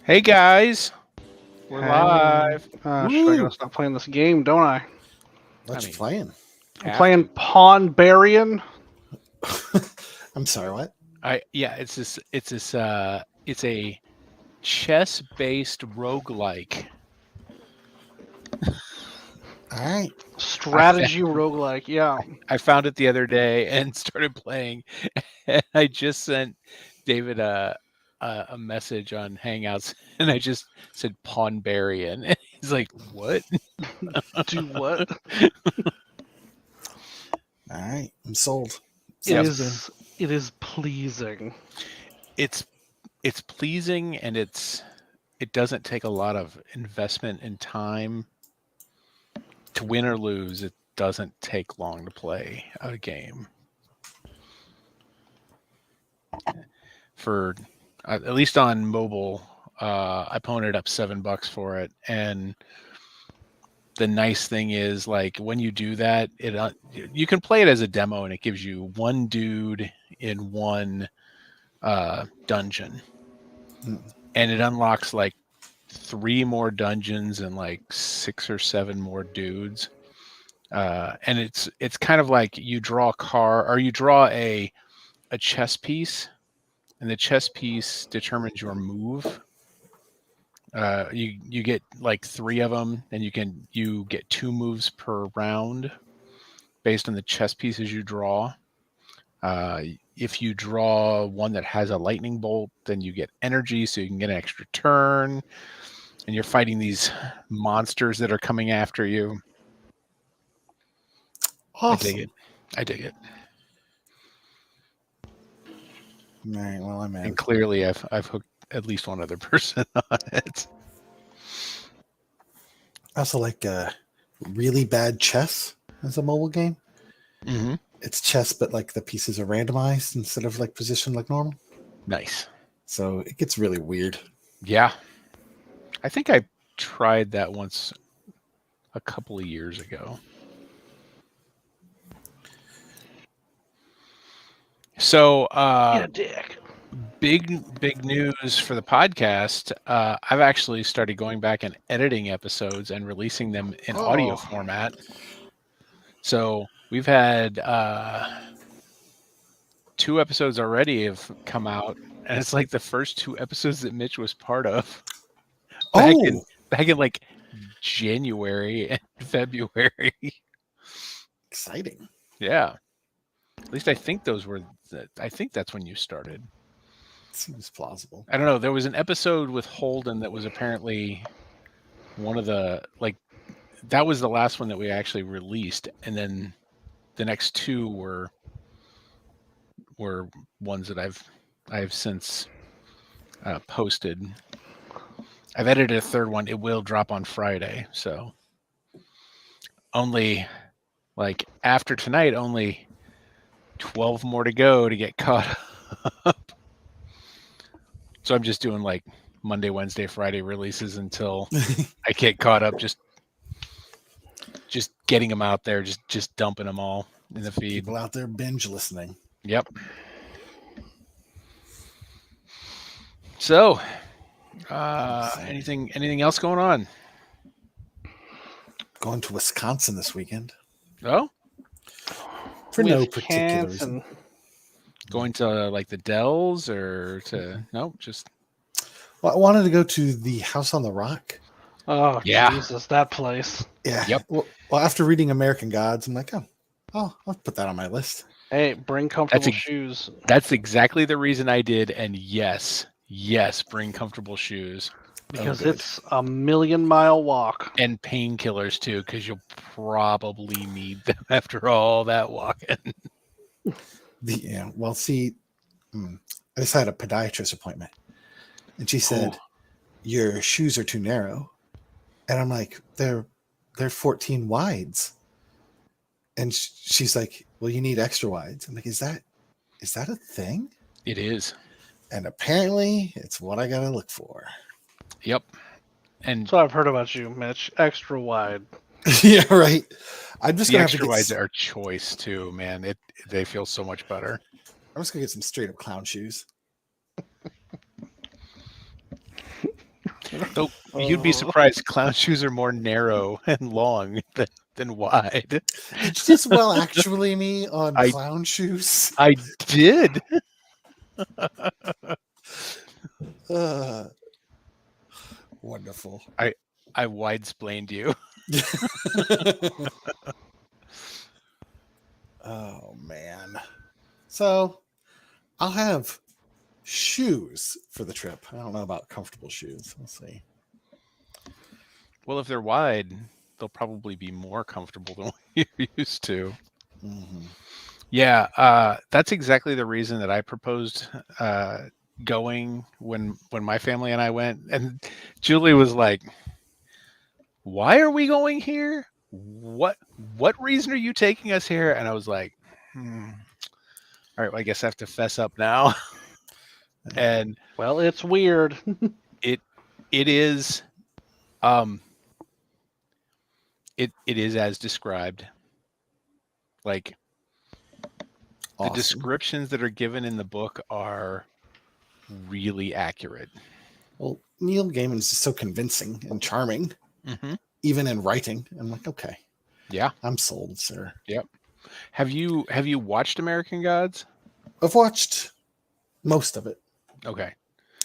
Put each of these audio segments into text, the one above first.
Hey guys, we're Hey, live. should I Woo! gotta stop playing this game, don't I? What I you mean, playing? I'm have playing to. Pawn Barian. I'm sorry, what? It's a chess-based roguelike. All right. I fa- Strategy roguelike, yeah. I found it the other day and started playing. And I just sent David a message on Hangouts, and I just said Pawnbarian, and he's like, "What?" Do what? All right. I'm sold. It Yep. Sounds good. is pleasing. It's it's pleasing, and it doesn't take a lot of investment in time to win or lose. It doesn't take long to play a game. For at least on mobile, I pwned up $7 for it, and the nice thing is, like, when you do that, you can play it as a demo, and it gives you one dude in one dungeon, and it unlocks like 3 more dungeons and like 6 or 7 more dudes. And it's kind of like you draw a car, or you draw a chess piece, and the chess piece determines your move. You get like 3 of them, and you get 2 moves per round based on the chess pieces you draw. If you draw one that has a lightning bolt, then you get energy, so you can get an extra turn, and you're fighting these monsters that are coming after you. I dig Awesome. it. I dig it. All right. Well, I'm in. And clearly, I've hooked at least one other person on it. I also like really bad chess as a mobile game. Mm-hmm. It's chess, but like the pieces are randomized instead of like positioned like normal. Nice. So it gets really weird. Yeah. I think I tried that once a couple of years ago. So, Dick. big news for the podcast. I've actually started going back and editing episodes and releasing them in audio format. So we've had 2 episodes already have come out, and it's like the first 2 episodes that Mitch was part of back in like January and February. Exciting. Yeah. At least I think I think that's when you started. Seems plausible. I don't know. There was an episode with Holden that was apparently one of the, like, that was the last one that we actually released, and then the next 2 were ones that I've since posted. I've edited a 3rd one. It will drop on Friday, so only, like, after tonight, only 12 more to go to get caught up. So I'm just doing like Monday, Wednesday, Friday releases until I get caught up. Just getting them out there, just dumping them all in the feed. People out there binge listening. Yep. So, anything else going on? Going to Wisconsin this weekend. Oh, for no particular reason. Going to like the Dells or to just. Well, I wanted to go to the House on the Rock. Oh, yeah. Jesus, that place. Yeah. Yep. Well, after reading American Gods, I'm like, oh, I'll put that on my list. Hey, bring comfortable shoes. That's exactly the reason I did, and yes, bring comfortable shoes. Because it's a 1,000,000-mile walk. And painkillers too, because you'll probably need them after all that walking. Well, see, I just had a podiatrist appointment, and she said, your shoes are too narrow. And I'm like, they're 14 wides. And she's like, well, you need extra wides. I'm like, is that a thing? It is. And apparently it's what I got to look for. Yep. And that's what I've heard about you, Mitch. Extra wide. Yeah, right. I'm just the gonna extra have to wides are choice too, man. They feel so much better. I'm just gonna get some straight up clown shoes. Though you'd be surprised, clown shoes are more narrow and long than wide. Did you just actually me on I- clown shoes? I did. Wonderful. I wide-splained you. Oh man. So I'll have shoes for the trip. I don't know about comfortable shoes. We'll see. Well, if they're wide, they'll probably be more comfortable than what you're used to. Mm-hmm. Yeah, that's exactly the reason that I proposed going when my family and I went. And Julie was like, "Why are we going here? What reason are you taking us here?" And I was like, "All right, well, I guess I have to fess up now." And Well, it's weird. it is it is as described. Like Awesome. the descriptions that are given in the book are really accurate. Well, Neil Gaiman's just so convincing and charming, even in writing. I'm like, okay, Yeah, I'm sold, sir. Yep. Have you watched American Gods? I've watched most of it. Okay.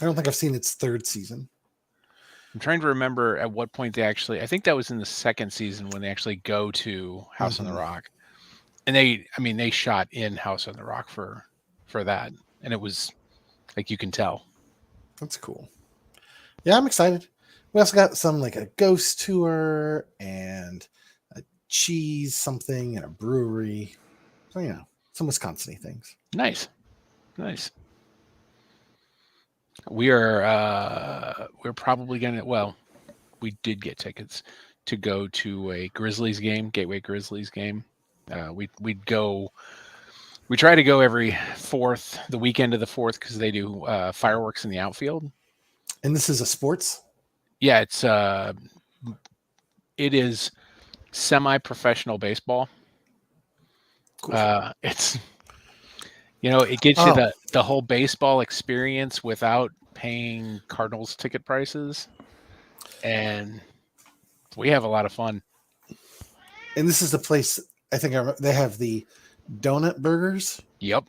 I don't think I've seen its third season. I'm trying to remember at what point they actually, I think that was in the second season when they actually go to House on the Rock. And they shot in House on the Rock for that. And it was like, you can tell. That's cool. Yeah, I'm excited. We also got some like a ghost tour and a cheese something and a brewery. So, you know, some Wisconsin-y things. Nice. We're probably gonna, well, we did get tickets to go to a Grizzlies game, Gateway Grizzlies game. We try to go every the weekend of the 4th, because they do fireworks in the outfield. And this is a sports? Yeah, it is semi-professional baseball. Cool. It's, it gets you the whole baseball experience without paying Cardinals ticket prices, and we have a lot of fun. And this is the place, I think they have the donut burgers. Yep.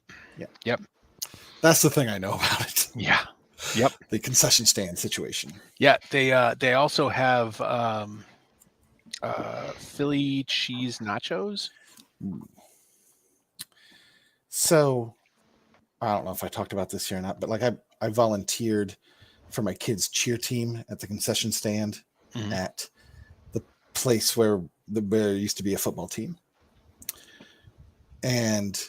That's the thing I know about it. Yeah. Yep. The concession stand situation. Yeah, they also have Philly cheese nachos. So I don't know if I talked about this here or not, but like I volunteered for my kids' cheer team at the concession stand at the place where there used to be a football team. And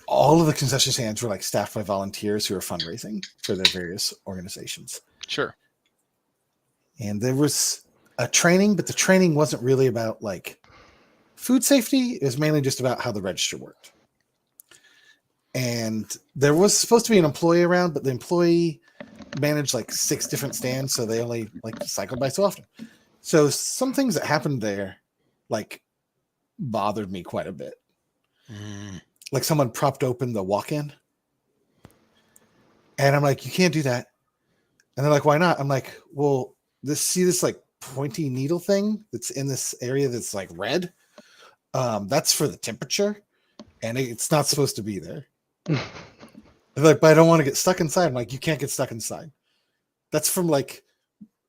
all of the concession stands were like staffed by volunteers who are fundraising for their various organizations. Sure. And there was a training, but the training wasn't really about like food safety. It was mainly just about how the register worked. And there was supposed to be an employee around, but the employee managed like 6 different stands, so they only like cycled by so often. So some things that happened there like bothered me quite a bit. Like someone propped open the walk-in, and I'm like, you can't do that. And they're like, why not? I'm like, well, this like pointy needle thing that's in this area that's like red. That's for the temperature, and it's not supposed to be there. They're like, but I don't want to get stuck inside. I'm like, you can't get stuck inside. That's from like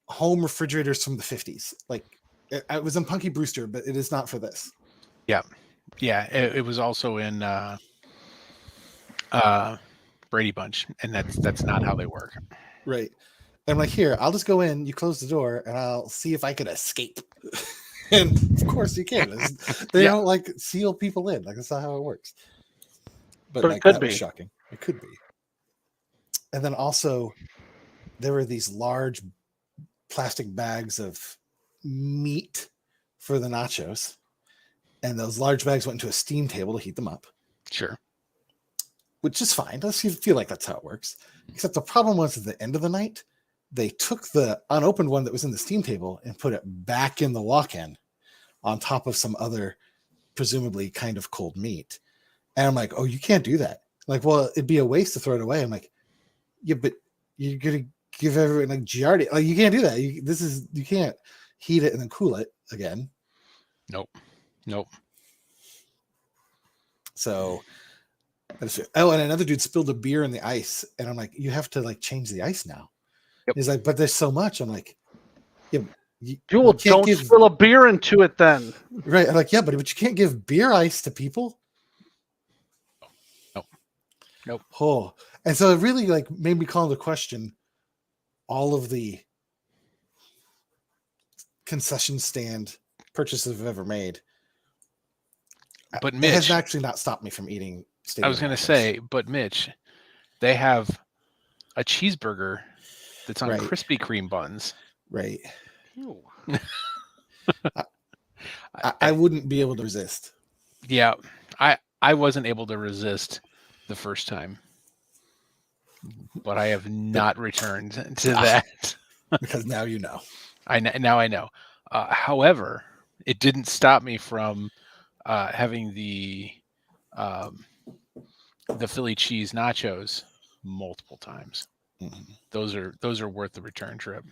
home refrigerators from the 50s. Like it was in Punky Brewster, but it is not for this. Yeah, it was also in Brady Bunch, and that's not how they work. Right. I'm like, here, I'll just go in, you close the door, and I'll see if I can escape. And of course you can. They don't like seal people in. Like that's not how it works. But like, it could that be was shocking. It could be. And then also there were these large plastic bags of meat for the nachos. And those large bags went into a steam table to heat them up. Sure. Which is fine. Does feel like that's how it works. Except the problem was at the end of the night, they took the unopened one that was in the steam table and put it back in the walk-in on top of some other presumably kind of cold meat. And I'm like, oh, you can't do that. Like, well, it'd be a waste to throw it away. I'm like, yeah, but you're going to give everyone like Giardia. Like you can't do that. You can't heat it and then cool it again. Nope. So, oh, and another dude spilled a beer in the ice, and I'm like, you have to like change the ice now. Yep. He's like, but there's so much. I'm like, yeah, Don't spill a beer into it then. Right. I'm like, yeah, but you can't give beer ice to people. Nope. Oh, and so it really like made me call into question all of the concession stand purchases I've ever made. But it Mitch has actually not stopped me from eating. I was going to say, but Mitch, they have a cheeseburger that's on Krispy Kreme buns. Right. I wouldn't be able to resist. Yeah, I wasn't able to resist the first time, but I have not returned to that because now you know. I know. However, it didn't stop me from having the Philly cheese nachos multiple times. Mm-hmm. Those are worth the return trip.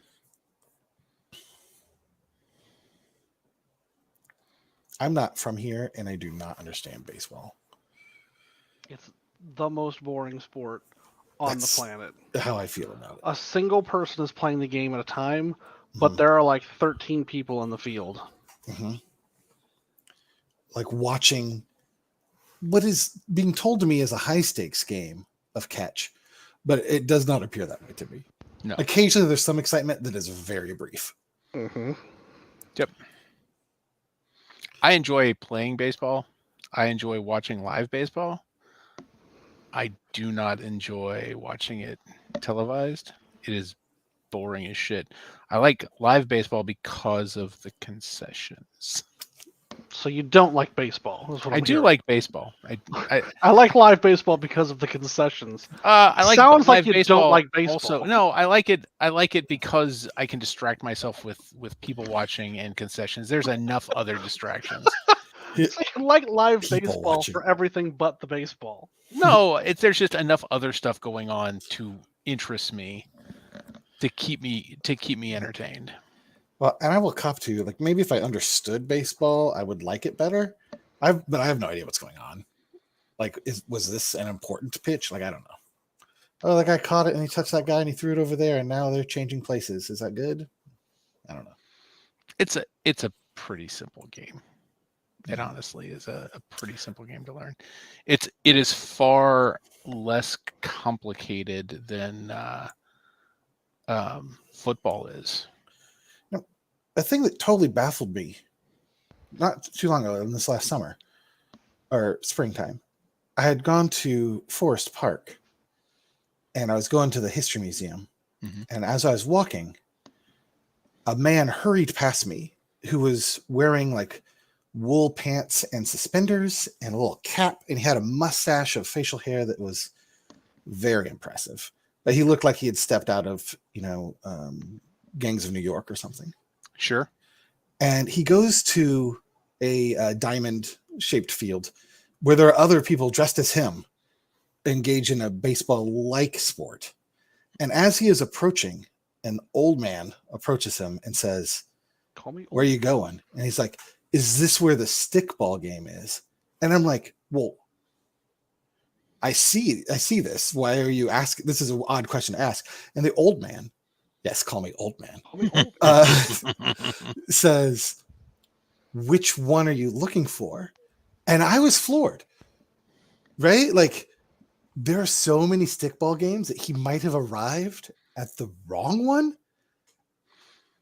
I'm not from here, and I do not understand baseball. It's the most boring sport on the planet. How I feel about it. A single person is playing the game at a time, but there are like 13 people in the field. Mm-hmm. Like watching what is being told to me is a high stakes game of catch, but it does not appear that way to me. No. Occasionally there's some excitement that is very brief. Mm-hmm. Yep. I enjoy playing baseball. I enjoy watching live baseball. I do not enjoy watching it televised. It is boring as shit. I like live baseball because of the concessions. So you don't like baseball? I do like baseball. I like live baseball because of the concessions. I like sounds like you baseball don't like baseball. Also, no, I like it. I like it because I can distract myself with people watching and concessions. There's enough other distractions. So you like live People baseball watching. for everything but the baseball. No, there's just enough other stuff going on to interest me, to keep me entertained. Well, and I will cop to you, like maybe if I understood baseball, I would like it better. But I have no idea what's going on. Like, was this an important pitch? Like, I don't know. Oh, the guy caught it and he touched that guy and he threw it over there, and now they're changing places. Is that good? I don't know. It's a pretty simple game. It honestly is a pretty simple game to learn. It is far less complicated than football is. A thing that totally baffled me not too long ago, in this last summer or springtime, I had gone to Forest Park and I was going to the History Museum. Mm-hmm. And as I was walking, a man hurried past me who was wearing like wool pants and suspenders and a little cap, and he had a mustache of facial hair that was very impressive. But he looked like he had stepped out of, Gangs of New York or something. Sure. And he goes to a diamond-shaped field where there are other people dressed as him engage in a baseball-like sport. And as he is approaching, an old man approaches him and says, "Call me. Where are you going?" And he's like, "Is this where the stickball game is?" And I'm like, "Well, I see this. Why are you asking? This is an odd question to ask." And the old man, yes, call me old man, says, "Which one are you looking for?" And I was floored, right? Like, there are so many stickball games that he might have arrived at the wrong one.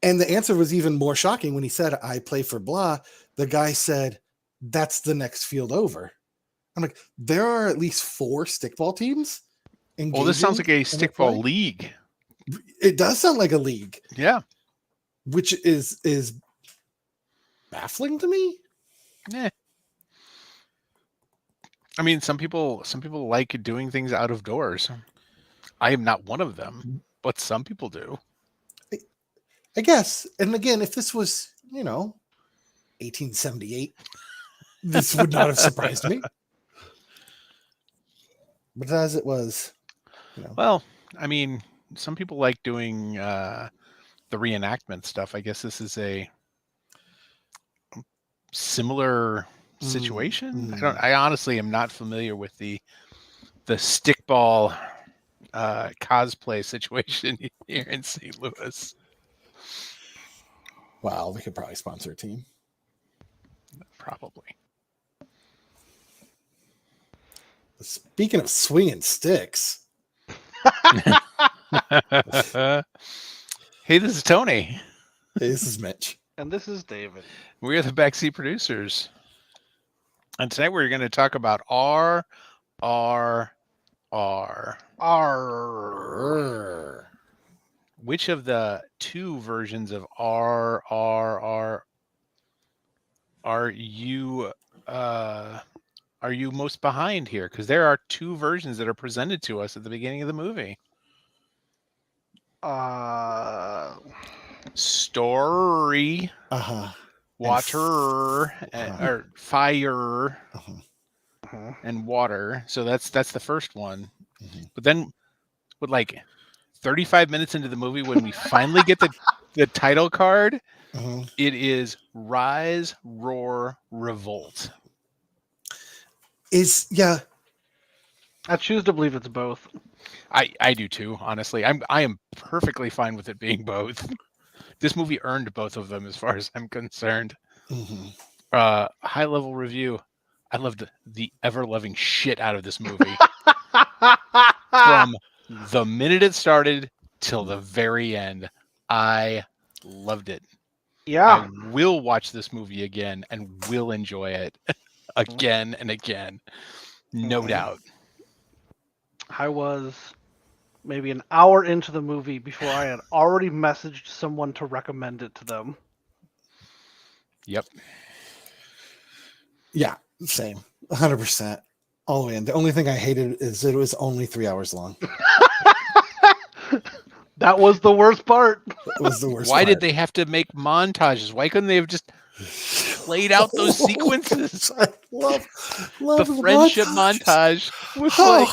And the answer was even more shocking when he said, "I play for blah." The guy said, "That's the next field over." I'm like, there are at least 4 stickball teams. Well, this sounds like a stickball league. It does sound like a league. Yeah. Which is baffling to me. Yeah. I mean, some people like doing things out of doors. I am not one of them, but some people do. I guess. And again, if this was, 1878, this would not have surprised me. But as it was, Well, I mean, some people like doing the reenactment stuff. I guess this is a similar situation. I honestly am not familiar with the stickball cosplay situation here in St. Louis. Wow, we could probably sponsor a team. Probably. Speaking of swinging sticks, hey, this is Tony. hey, this is Mitch. And this is David. We are the Backseat Producers. And tonight we're going to talk about RRR. R. Which of the two versions of RRR are you most behind here? Because there are two versions that are presented to us at the beginning of the movie. Story, water, or fire, and water. So that's the first one. But then, with like 35 minutes into the movie, when we finally get the title card, it is Rise, Roar, Revolt. I choose to believe it's both. I do too, honestly. I am perfectly fine with it being both. This movie earned both of them as far as I'm concerned. High level review. I loved the ever loving shit out of this movie. From the minute it started till the very end, I loved it. Yeah. I will watch this movie again and will enjoy it again and again. No doubt. I was maybe an hour into the movie before I had already messaged someone to recommend it to them. Yep. Yeah, same. 100%. All the way in. The only thing I hated is it was only 3 hours long. That was the worst part. That was the worst Why part. did they have to make montages? Why couldn't they have just played out those sequences? I love the friendship montage was like...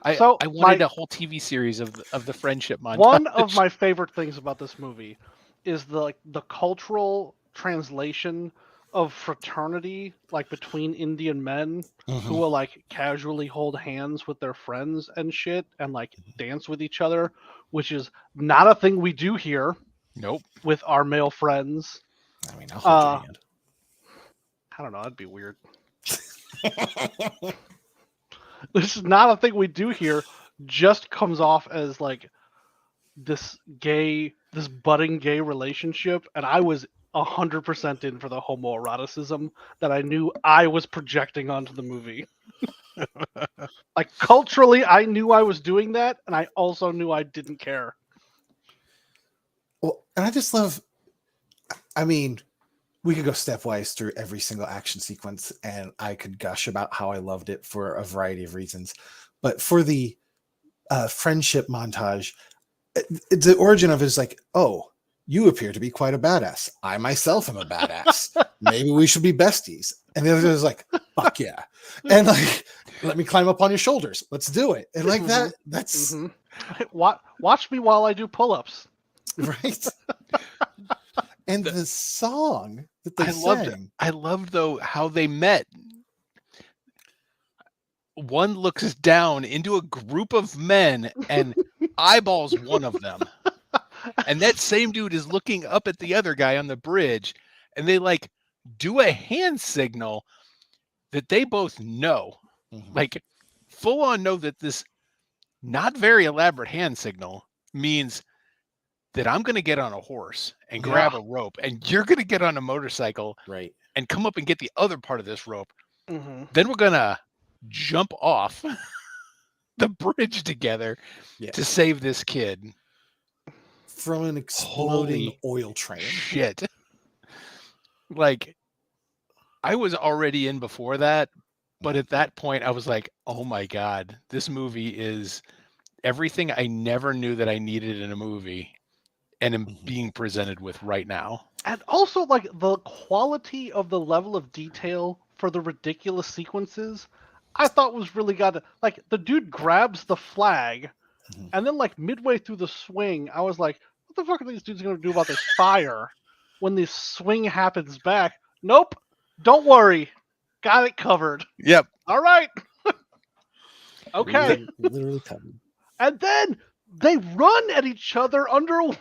I wanted a whole TV series of the friendship montage. One of my favorite things about this movie is the cultural translation of fraternity, like between Indian men who will like casually hold hands with their friends and shit and like dance with each other, which is not a thing we do here. Nope. With our male friends. I mean, I'll hold your hand. I don't know, that'd be weird. This is not a thing we do here. Just comes off as like this budding gay relationship, and I was 100% in for the homoeroticism that I knew I was projecting onto the movie. Like culturally, I knew I was doing that, and I also knew I didn't care. Well, and I just love. I mean, we could go stepwise through every single action sequence, and I could gush about how I loved it for a variety of reasons. But for the friendship montage, the origin of it is like, oh, you appear to be quite a badass. I myself am a badass. Maybe we should be besties. And the other is like, fuck yeah. And like, let me climb up on your shoulders. Let's do it. And like that's... Watch me while I do pull-ups. Right. And the song that they sang. I loved though how they met. One looks down into a group of men and eyeballs one of them. And that same dude is looking up at the other guy on the bridge, and they like do a hand signal that they both know. Like full on know that this not very elaborate hand signal means that I'm going to get on a horse and grab a rope, and you're going to get on a motorcycle, right, and come up and get the other part of this rope. Then we're going to jump off the bridge together to save this kid from an exploding oil train. Shit. Like, I was already in before that, but at that point I was like, oh my God, this movie is everything I never knew that I needed in a movie and am being presented with right now. And also, like, the quality of the level of detail for the ridiculous sequences, I thought was really like, the dude grabs the flag Mhm. And then like midway through the swing, I was like, what the fuck are these dudes going to do about this fire? When the swing happens back, nope, don't worry, got it covered. Yep. All right, okay. Literally covered. And then they run at each other underwater.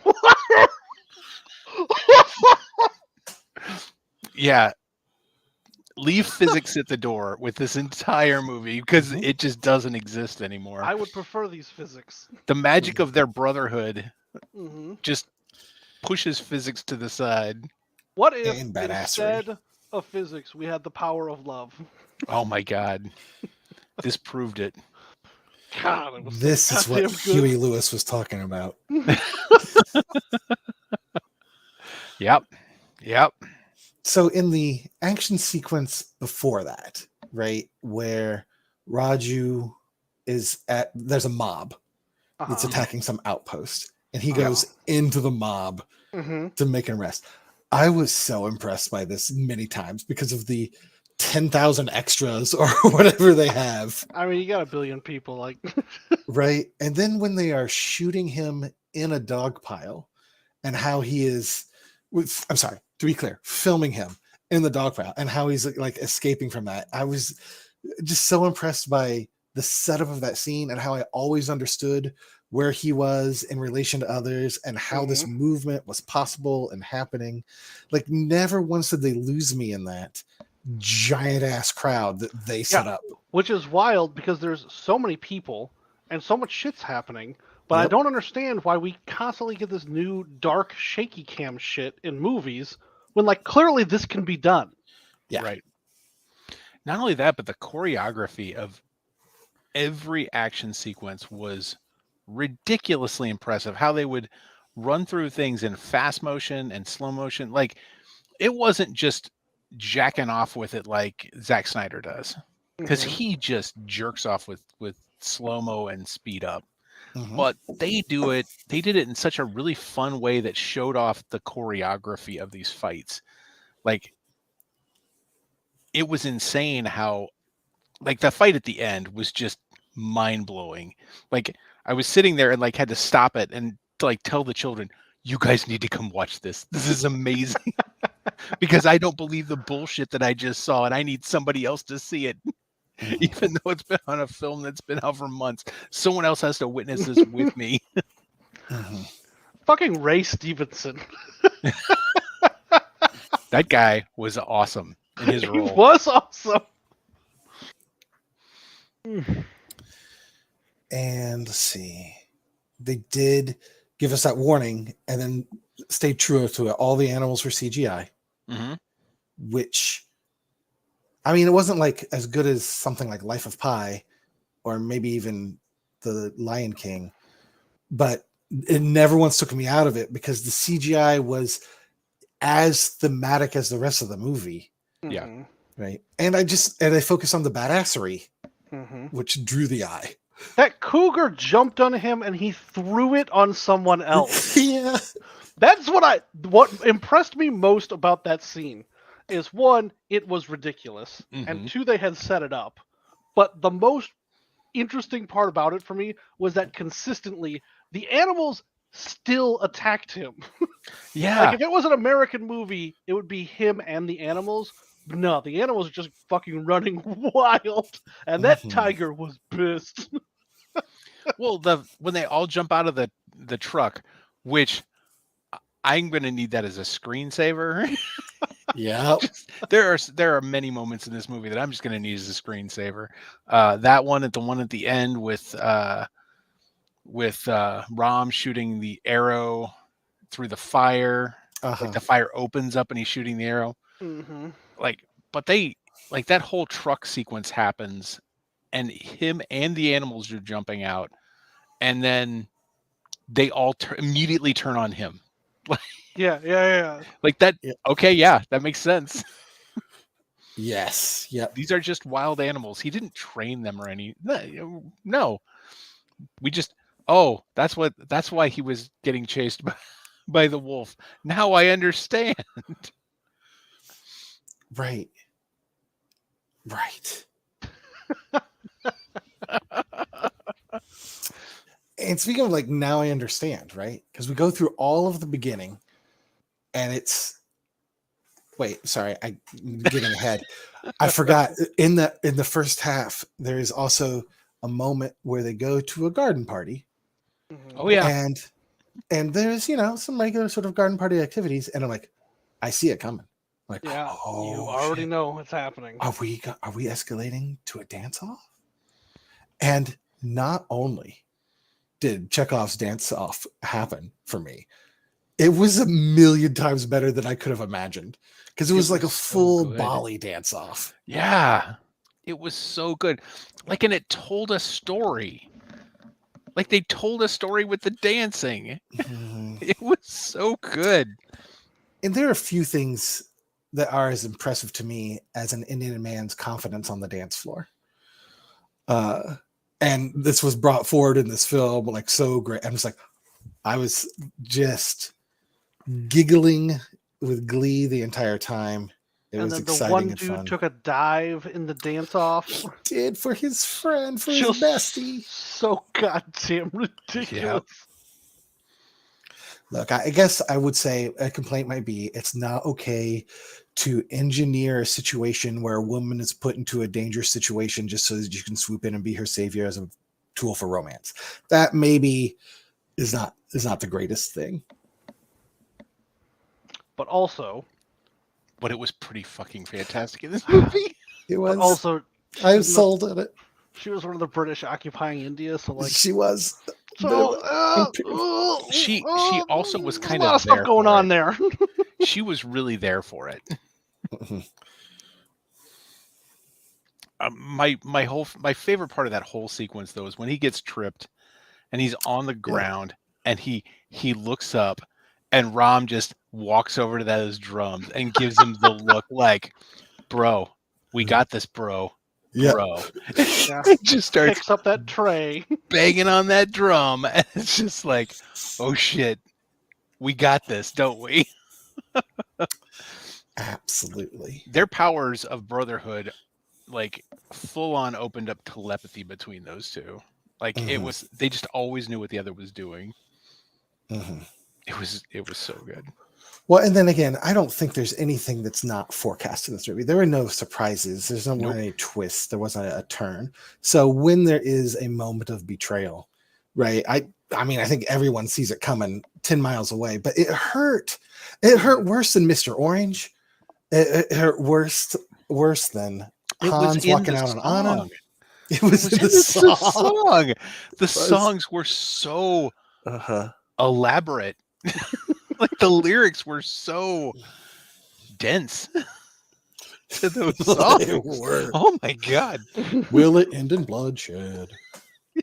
Yeah. Leave physics at the door with this entire movie because Mhm. it just doesn't exist anymore. I would prefer these physics. The magic of their brotherhood Hmm. just pushes physics to the side. What if And badassery. instead of physics we had the power of love? Oh my god. This proved it. God, it was so This is what goddamn good. Huey Lewis was talking about. Yep. Yep. So in the action sequence before that, right, where Raju is at, there's a mob that's Uh-huh. attacking some outpost, and he Uh-huh. goes into the mob Hmm. to make an arrest. I was so impressed by this many times because of the 10,000 extras or whatever they have, I mean, you got a billion people, like. right? And then when they are shooting him in a dog pile, and how he is, I'm sorry, to be clear, filming him in the dog pile and how he's like escaping from that. I was just so impressed by the setup of that scene and how I always understood where he was in relation to others and how this movement was possible and happening. Like, never once did they lose me in that giant ass crowd that they set up. Which is wild because there's so many people and so much shit's happening, but I Yep. don't understand why we constantly get this new dark shaky cam shit in movies when like clearly this can be done. Yeah. Right. Not only that, but the choreography of every action sequence was ridiculously impressive. How they would run through things in fast motion and slow motion. Like, it wasn't just jacking off with it like Zack Snyder does, because Mhm. he just jerks off with slow-mo and speed up. Mhm. But they did it in such a really fun way that showed off the choreography of these fights. Like, it was insane how, like, the fight at the end was just mind-blowing. Like, I was sitting there and like had to stop it and like tell the children, you guys need to come watch this. This is amazing. Because I don't believe the bullshit that I just saw and I need somebody else to see it. Mhm. Even though it's been on a film that's been out for months, someone else has to witness this with me. Mhm. Fucking Ray Stevenson. That guy was awesome in his He role. was awesome. And let's see, they did give us that warning and then stayed true to it. All the animals were CGI, Mm-hmm. which, I mean, it wasn't like as good as something like Life of Pi or maybe even The Lion King, but it never once took me out of it because the CGI was as thematic as the rest of the movie, Yeah. Mhm. right? And I focused on the badassery, Mhm. which drew the eye. That cougar jumped on him and he threw it on someone else. Yeah. That's what impressed me most about that scene is, one, it was ridiculous, Mhm. and two, they had set it up. But the most interesting part about it for me was that consistently the animals still attacked him. Yeah. Like if it was an American movie, it would be him and the animals. But no, the animals are just fucking running wild, and that Mhm. tiger was pissed. Well, when they all jump out of the truck, which I'm going to need that as a screensaver. Yeah. There are many moments in this movie that I'm just going to need as a screensaver. That one at the end with Ram shooting the arrow through the fire. Uh-huh. Like the fire opens up and he's shooting the arrow. Mm-hmm. Like, but that whole truck sequence happens, and him and the animals are jumping out, and then they all immediately turn on him. Yeah. Like that. Yeah. Okay, yeah, that makes sense. Yes. Yep. These are just wild animals. He didn't train them or any. No, we just. Oh, that's why he was getting chased by the wolf. Now I understand. Right. And speaking of like, now I understand, right? Because we go through all of the beginning, and it's wait, sorry, I'm getting ahead. I forgot in the first half there is also a moment where they go to a garden party, Oh yeah. and there's some regular sort of garden party activities, and I'm like, I see it coming. I'm like, Yeah, oh, you already shit. know it's happening. Are we escalating to a dance off? And not only did Chekhov's dance off happen for me, it was a million times better than I could have imagined, because it was like a was so full good. Bali dance off. Yeah. It was so good. Like, and it told a story. Like, they told a story with the dancing. Mhm. It was so good. And there are a few things that are as impressive to me as an Indian man's confidence on the dance floor. And this was brought forward in this film, like, so great. I'm just like, I was just giggling with glee the entire time. It And was then the exciting one and dude fun. took a dive in the dance off. He did for his friend, for his Just bestie. so goddamn ridiculous. Look, I guess I would say a complaint might be it's not okay to engineer a situation where a woman is put into a dangerous situation just so that you can swoop in and be her savior as a tool for romance. That maybe is not the greatest thing. But also, But it was pretty fucking fantastic in this movie. It but was. also, I was sold on it. she was one of the British occupying India, so like, She was. She also was there's kind a lot of there stuff going for on it. there. She was really there for it. My favorite part of that whole sequence though is when he gets tripped and he's on the ground and he looks up and Ram just walks over to those drums and gives him the look like, bro, we got this, bro. Yeah. Bro. Yeah. He just starts Picks up that tray. banging on that drum and it's just like, oh shit, we got this, don't we? Absolutely. Their powers of brotherhood, like, full on opened up telepathy between those two. Like, it was, they just always knew what the other was doing. It was so good. Well, and then again, I don't think there's anything that's not forecast in this movie. There were no surprises. There's no any twists. There wasn't a turn. So when there is a moment of betrayal, right? I mean, I think everyone sees it coming 10 miles away, but it hurt. It hurt worse than Mr. Orange. It hurt worse than Hans walking out on Anna. It was in the song. The songs were so elaborate. Like the lyrics were so dense to those songs. They were. Oh my god. Will it end in bloodshed?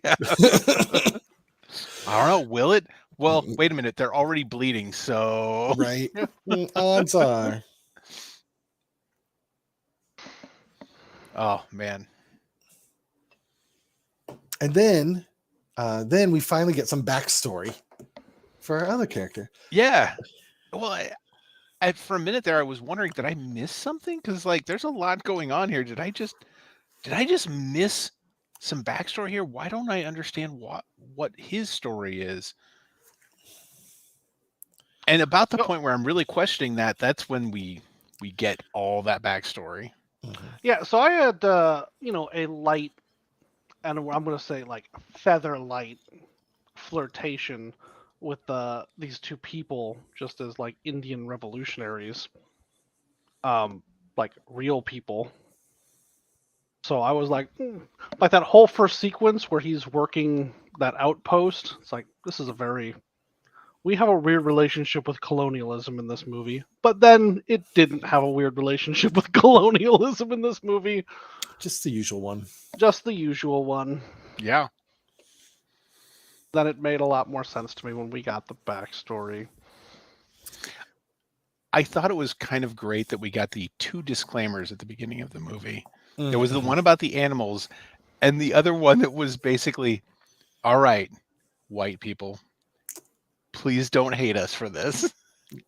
Yeah. I don't know. Will it? Well, wait a minute. They're already bleeding, so right. Odds are. Oh man. And then we finally get some backstory for our other character. Yeah. Well, for a minute there, I was wondering, did I miss something? Because like, there's a lot going on here. Did I just miss some backstory here? Why don't I understand what his story is? And about the point where I'm really questioning that, that's when we get all that backstory. Yeah, so I had a light, and I'm gonna say like feather light flirtation with these two people, just as like Indian revolutionaries, like real people. So I was like that whole first sequence where he's working that outpost. It's like, this is we have a weird relationship with colonialism in this movie, but then it didn't have a weird relationship with colonialism in this movie. Just the usual one. Just the usual one. Yeah. Then it made a lot more sense to me when we got the backstory. I thought it was kind of great that we got the two disclaimers at the beginning of the movie. There was the one about the animals and the other one that was basically, all right, white people, please don't hate us for this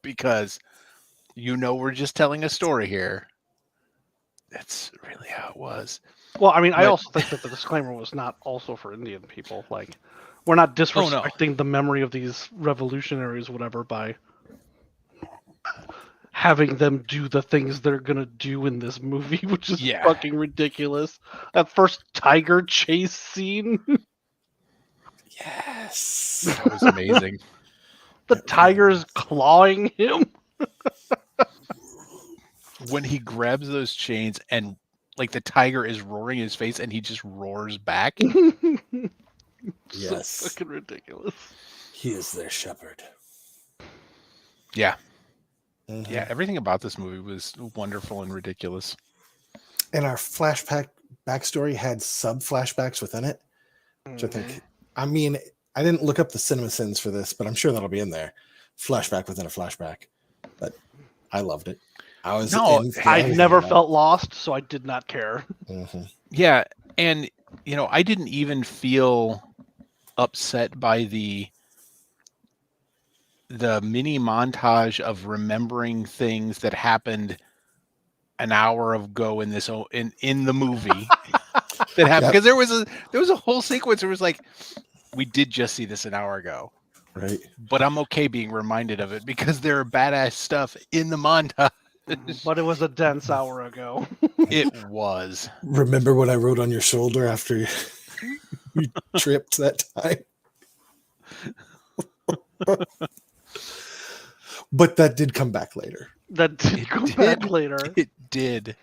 because we're just telling a story here. That's really how it was. Well, I mean, I also think that the disclaimer was not also for Indian people. Like, We're not Oh, no. disrespecting the memory of these revolutionaries, whatever, by having them do the things they're gonna do in this movie, which is Yeah. fucking ridiculous. That first tiger chase scene, Yes. That was amazing. the It tiger's was. clawing him. When he grabs those chains and like the tiger is roaring in his face and he just roars back. Yes. So fucking ridiculous. He is their shepherd. Yeah. Mhm. Yeah. Everything about this movie was wonderful and ridiculous. And our flashback backstory had sub flashbacks within it, which I think, I mean, I didn't look up the cinema sins for this, but I'm sure that'll be in there. Flashback within a flashback. But I loved it. I was No, in I everything never about felt lost, so I did not care. it. Mhm. Yeah, and I didn't even feel upset by the mini montage of remembering things that happened an hour ago in this in the movie that happened, because there was a whole sequence where it was like, we did just see this an hour ago, Right. but I'm okay being reminded of it because there are badass stuff in the montage. But it was a dense hour ago. It was. Remember what I wrote on your shoulder after you tripped that time? But that did come back later. That did come back later. It did.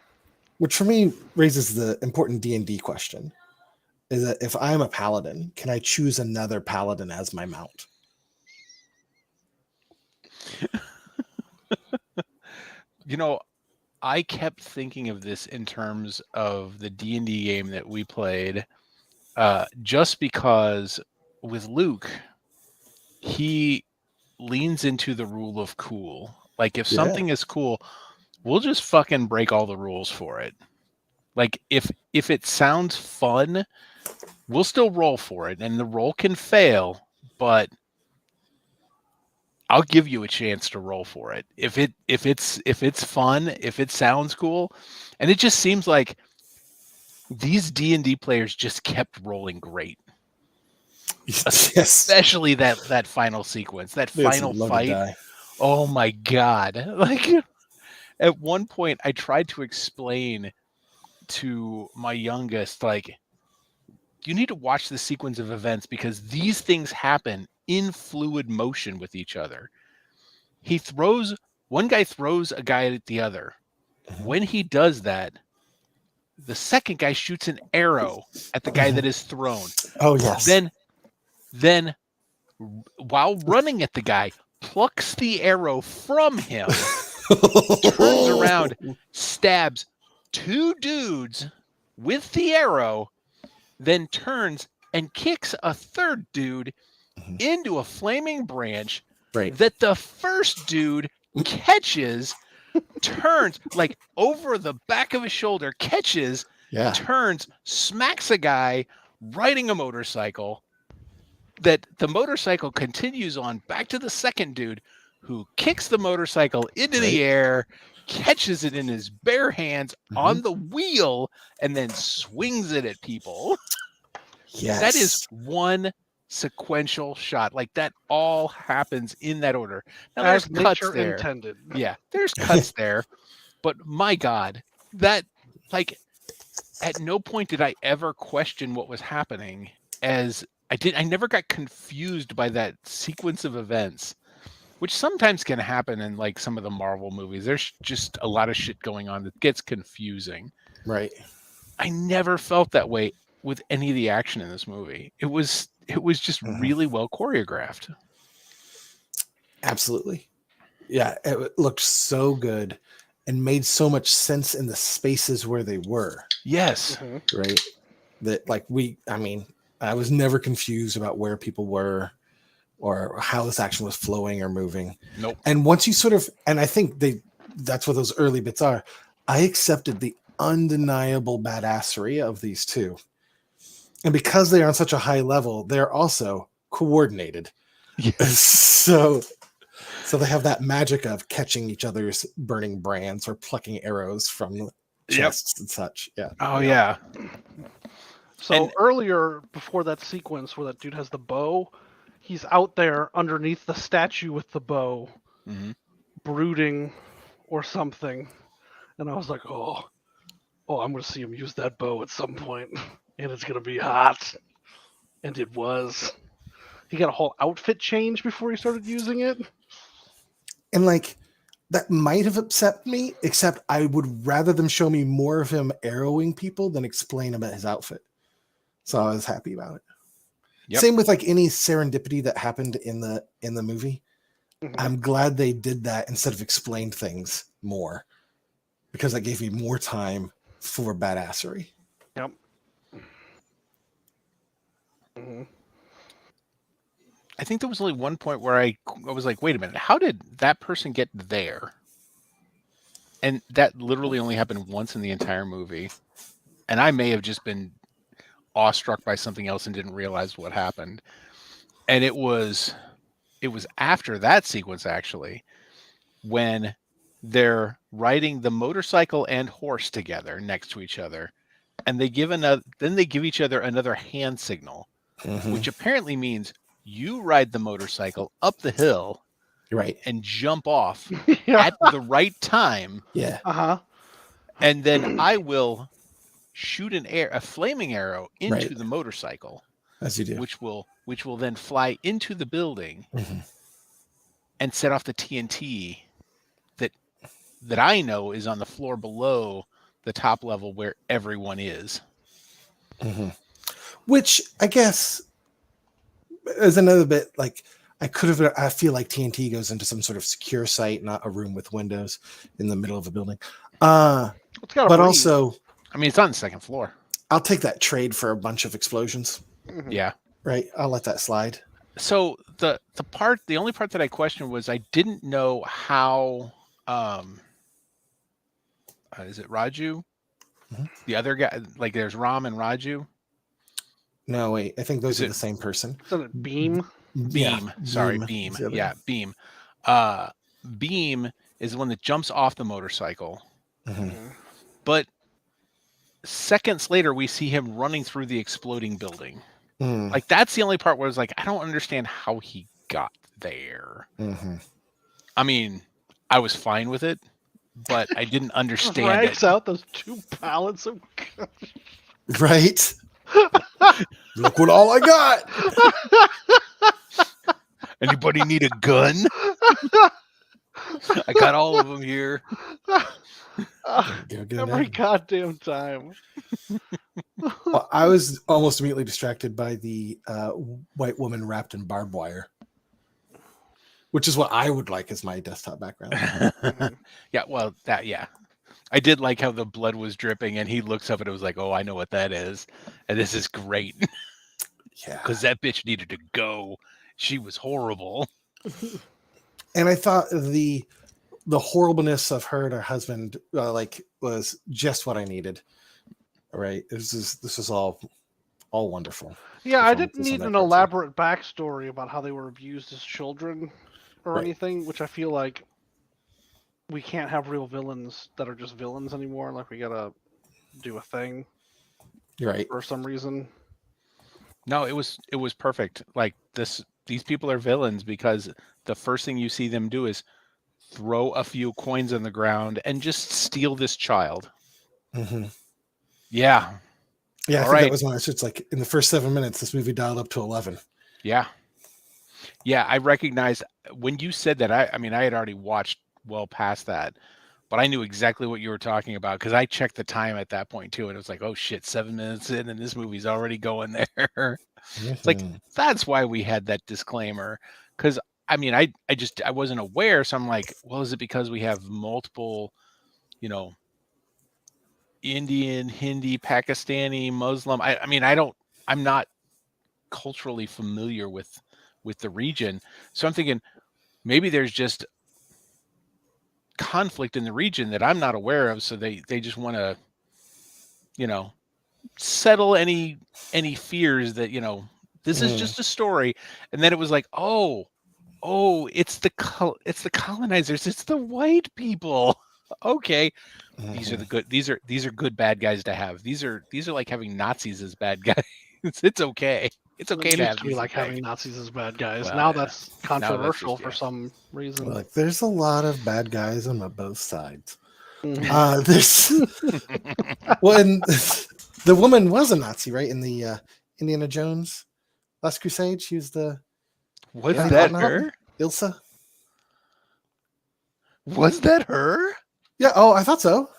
Which for me raises the important D&D question. Is that if I'm a paladin, can I choose another paladin as my mount? I kept thinking of this in terms of the D&D game that we played, just because with Luke, he leans into the rule of cool. Like, if something is cool, we'll just fucking break all the rules for it. Like, if it sounds fun, we'll still roll for it, and the roll can fail, but I'll give you a chance to roll for it. If it's fun, if it sounds cool, and it just seems like these D&D players just kept rolling great. Yes. Especially that final sequence, that final fight. Oh my god. Like, at one point I tried to explain to my youngest, like, you need to watch the sequence of events because these things happen in fluid motion with each other. One guy throws a guy at the other. Mhm. When he does that, the second guy shoots an arrow at the guy that is thrown. Oh, yes. Then while running at the guy, plucks the arrow from him, turns around, stabs two dudes with the arrow, then turns and kicks a third dude into a flaming branch that the first dude catches, turns like over the back of his shoulder, catches, turns, smacks a guy riding a motorcycle, that the motorcycle continues on back to the second dude who kicks the motorcycle into the air, catches it in his bare hands on the wheel, and then swings it at people. Yes. That is one sequential shot. Like, that all happens in that order. Now, there's cuts there. Intended. Yeah, there's cuts there. But my God, that, like, at no point did I ever question what was happening, as I never got confused by that sequence of events, which sometimes can happen in, like, some of the Marvel movies. There's just a lot of shit going on that gets confusing. Right. I never felt that way with any of the action in this movie. It was just really well choreographed. Absolutely. Yeah, it looked so good and made so much sense in the spaces where they were. Yes. Right. That, like, I was never confused about where people were or how this action was flowing or moving. Nope. And once you sort of, and I think that's what those early bits are, I accepted the undeniable badassery of these two. And because they're on such a high level, they're also coordinated. Yes. So they have that magic of catching each other's burning brands or plucking arrows from chests and such. Yeah. Oh, yeah. So And- earlier, before that sequence where that dude has the bow, he's out there underneath the statue with the bow, Mhm. brooding or something. And I was like, oh, I'm going to see him use that bow at some point, and it's going to be hot. And it was. He got a whole outfit change before he started using it. And like that might have upset me, except I would rather them show me more of him arrowing people than explain about his outfit. So I was happy about it. Yep. Same with like any serendipity that happened in the movie. Mhm. I'm glad they did that instead of explained things more, because that gave me more time for badassery. Yep. Mm-hmm. I think there was only one point where I was like, wait a minute, how did that person get there? And that literally only happened once in the entire movie. And I may have just been awestruck by something else and didn't realize what happened. And it was after that sequence, actually, when they're riding the motorcycle and horse together next to each other. And they give each other another hand signal, which apparently means you ride the motorcycle up the hill, right, and jump off Yeah. at the right time. Yeah. Uh-huh. And then I will shoot a flaming arrow into Right. the motorcycle, As you do. which will then fly into the building Mhm. and set off the TNT that I know is on the floor below the top level where everyone is. Mhm. Which I guess is another bit like I feel like TNT goes into some sort of secure site, not a room with windows in the middle of a building. It's gotta But breathe. also, I mean, it's on the second floor. I'll take that trade for a bunch of explosions. Mhm. Yeah. Right. I'll let that slide. So the only part that I questioned was I didn't know how is it Raju? Mhm. The other guy, like there's Ram and Raju. No, wait. I think those Is are it- the same person. Isn't it Beam? Beam. Sorry, is Beam. the other Yeah, one. Beam. Beam is the one that jumps off the motorcycle. Mhm. Mhm. But seconds later, we see him running through the exploding building. Mm. Like that's the only part where I was like, I don't understand how he got there. Mhm. I mean, I was fine with it, but I didn't understand Drags it. out those 2 pallets of. Right. Look what all I got. Anybody need a gun? I got all of them here. Go Every now. goddamn time. Well, I was almost immediately distracted by the white woman wrapped in barbed wire, which is what I would like as my desktop background. Yeah, well, I did like how the blood was dripping, and he looks up and it was like, oh, I know what that is, and this is great Yeah. because that bitch needed to go. She was horrible. And I thought the horribleness of her and her husband was just what I needed. Right. This is all wonderful. Yeah, I didn't Performances on need that an part, too. elaborate backstory about how they were abused as children or Right. anything, which I feel like we can't have real villains that are just villains anymore. Like we gotta do a thing You're right. for some reason. No, it was perfect. Like these people are villains because the first thing you see them do is throw a few coins on the ground and just steal this child. Mm-hmm. Yeah. Yeah, I All think right. that was one. It's like in the first 7 minutes, this movie dialed up to 11. Yeah. Yeah, I recognized when you said that. I mean, I had already watched well past that, but I knew exactly what you were talking about because I checked the time at that point too, and it was like, oh shit, 7 minutes in, and this movie's already going there. It's like Mhm. that's why we had that disclaimer. Because I mean, I wasn't aware, so I'm like, well, is it because we have multiple, Indian, Hindi, Pakistani, Muslim? I mean, I'm not culturally familiar with the region, so I'm thinking maybe there's just conflict in the region that I'm not aware of, so they just want to settle any fears that this is just a story. And then it was like, oh, it's the colonizers, it's the white people. Okay, These are the good. These are good bad guys to have. These are like having Nazis as bad guys. It's okay. It's okay It to used have to be these like things. having Nazis as bad guys. Well, Now yeah. that's Now that's controversial just, for yeah. some reason. Like, there's a lot of bad guys on both sides. Mhm. There's well, and the woman was a Nazi, right? In the Indiana Jones Last Crusade, she was the Was Yeah. that Whatnot? her? Ilsa. Was that her? Yeah. Oh, I thought so.